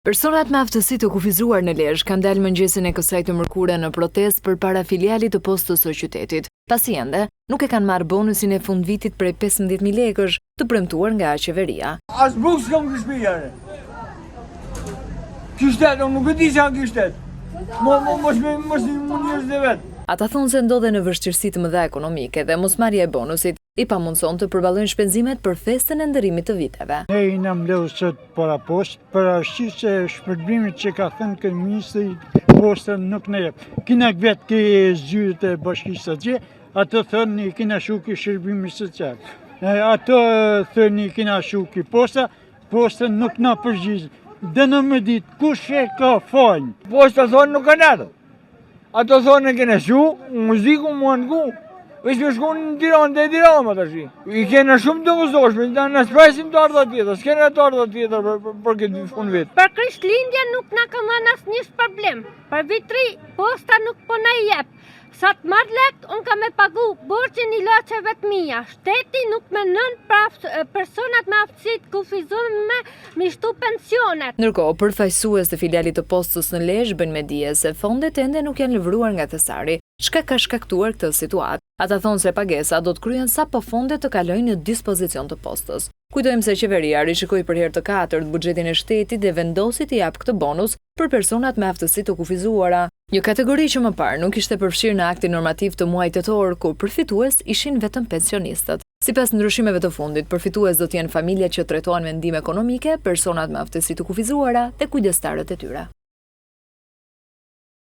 Personat me aftësi të kufizuar në Lezhë kanë dalë mëngjesin e kësaj të mërkure në protestë përpara filialit të postës së qytetit. Pasi ende nuk e kanë marrë bonusin e fundvitit prej 15.000 lekësh të premtuar nga qeveria. As buk s'kam këshpijare. Kështet, nuk e di se janë kështet. Mos një njërës dhe vetë. Ata thonë se ndodhe në vështirësi të mëdha ekonomike dhe mosmarrja e bonusit i pamundson të përballojnë shpenzimet për festën e ndërimit të viteve. Ne i në mleu sot para post, për arsye se shpërblimit që ka thënë kryeministri postën nuk ne jep. Kina vetë ke zyrët e bashkisë së gjë, ato thënë i kina shuki shërbimi social. Ato thënë i kina shuki postën nuk na përgjigj. Dhe në më ditë, kush e ka falë? Posta thonë nuk kanë atë. Ato thonë në kene shu, muziku mua në ku. Vesh me shku në Tiranë, dhe Tiranë më të shi. I kene shumë të gëzoshme, në shpresim të ardha tjetër, s'kene të ardha tjetër për këtë shkun vetë. Për Krishtlindje nuk na ka dhënë asnjë problem. Për vitri, posta nuk po na jep. Sa të marr lekt, unë ka me pagu borxhin i ilaçeve të mia. Shteti nuk menon për personat me aftësi të kufizuar me shtu pensionet. Ndërkohë, përfaqësues të filialit të postës në Lezhë bëjnë me dije se fondet ende nuk janë lëvruar nga thesari. Çka ka shkaktuar këtë situatë? Ata thonë se pagesa do të kryen sapo fondet të kalojnë në dispozicion të postës. Kujtojmë se qeveria rishikoi për herë të katërt buxhetin e shtetit dhe vendosi të japë këtë bonus për personat me aftësi të kufizuara. Një kategori që më parë nuk ishte përfshirë në aktin normativ të muajit tetor, ku përfitues ishin vetëm pensionistët. Sipas ndryshimeve të fundit, përfitues do të jenë familjet që trajtohen me ndihmë ekonomike, personat me aftësi të kufizuara dhe kujdestarët e tyre.